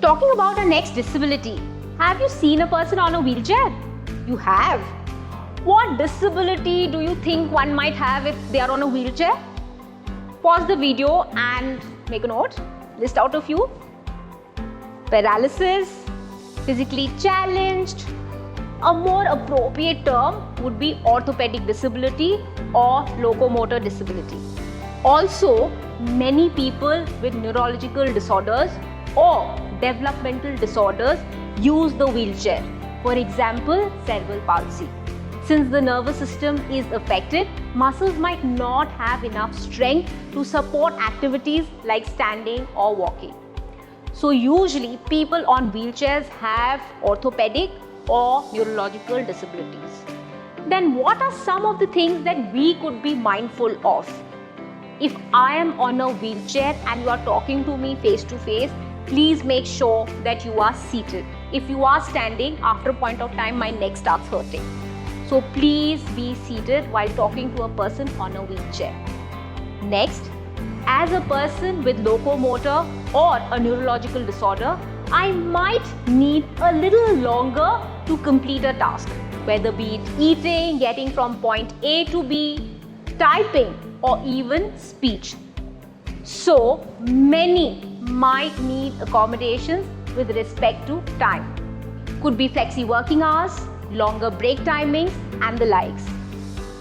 Talking about our next disability, have you seen a person on a wheelchair? You have. What disability do you think one might have if they are on a wheelchair? Pause the video and make a note. List out a few. Paralysis, physically challenged. A more appropriate term would be orthopedic disability or locomotor disability. Also, many people with neurological disorders or developmental disorders use the wheelchair. For example, cerebral palsy. Since the nervous system is affected, muscles might not have enough strength to support activities like standing or walking. So usually people on wheelchairs have orthopedic or neurological disabilities. Then what are some of the things that we could be mindful of? If I am on a wheelchair and you are talking to me face to face, please make sure that you are seated. If you are standing, after a point of time my neck starts hurting. So please be seated while talking to a person on a wheelchair. Next, as a person with locomotor or a neurological disorder, I might need a little longer to complete a task, whether be it eating, getting from point A to B, typing, or even speech. So many might need accommodations with respect to time. Could be flexi working hours, longer break timings and the likes,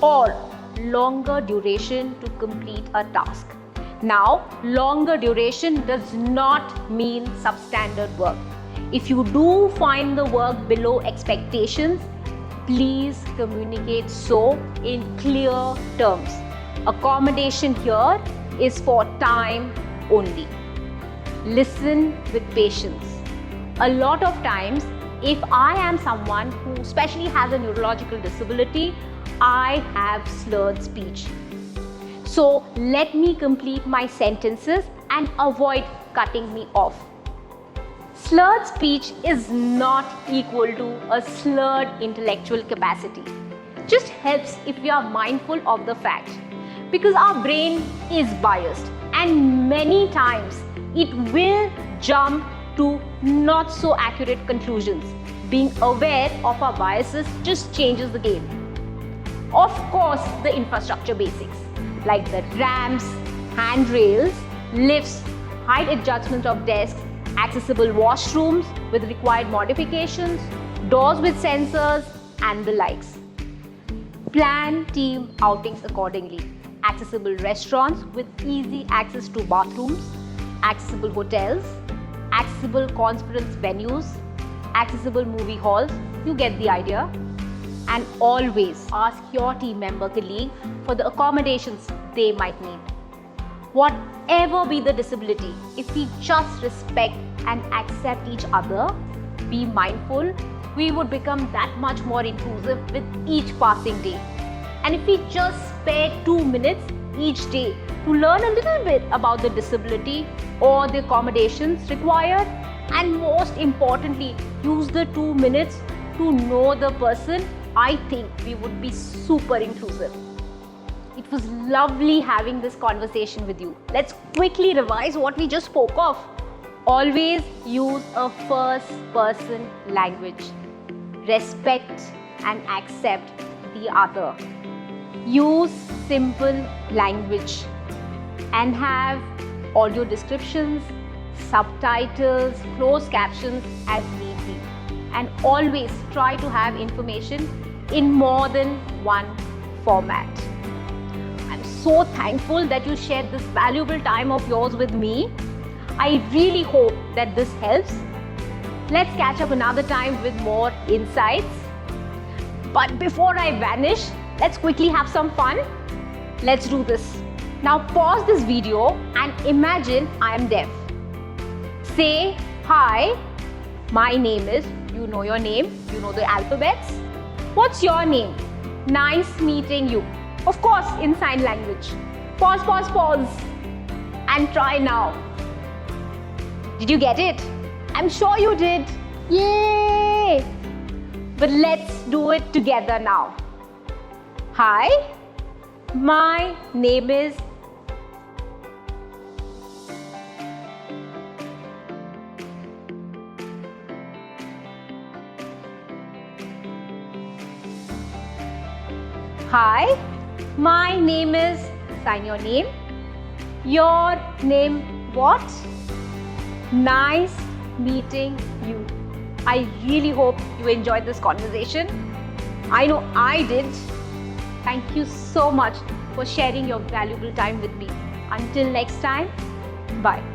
or longer duration to complete a task. Now, longer duration does not mean substandard work. If you do find the work below expectations, please communicate so in clear terms. Accommodation here is for time only. Listen with patience. A lot of times, if I am someone who especially has a neurological disability, I have slurred speech. So let me complete my sentences and avoid cutting me off. Slurred speech is not equal to a slurred intellectual capacity. Just helps if we are mindful of the fact, because our brain is biased and many times it will jump to not so accurate conclusions. Being aware of our biases just changes the game. Of course, the infrastructure basics like the ramps, handrails, lifts, height adjustment of desks, accessible washrooms with required modifications, doors with sensors and the likes. Plan team outings accordingly. Accessible restaurants with easy access to bathrooms, accessible hotels, accessible conference venues, accessible movie halls, you get the idea. And always ask your team member colleague for the accommodations they might need. Whatever be the disability, if we just respect and accept each other, be mindful, we would become that much more inclusive with each passing day. And if we just spare 2 minutes each day to learn a little bit about the disability or the accommodations required, and most importantly, use the 2 minutes to know the person, I think we would be super inclusive. It was lovely having this conversation with you. Let's quickly revise what we just spoke of. Always use a first person language. Respect and accept the other. Use simple language and have audio descriptions, subtitles, closed captions as need be. And always try to have information in more than one format. I'm so thankful that you shared this valuable time of yours with me. I really hope that this helps. Let's catch up another time with more insights. But before I vanish, let's quickly have some fun. Let's do this. Now pause this video and imagine I am deaf. Say, hi, my name is, you know your name, you know the alphabets. What's your name? Nice meeting you. Of course, in sign language. Pause, pause, pause. And try now. Did you get it? I'm sure you did. Yay! But let's do it together now. Hi, my name is Hi, my name is, sign your name. Your name what? Nice meeting you. I really hope you enjoyed this conversation. I know I did. Thank you so much for sharing your valuable time with me. Until next time, bye.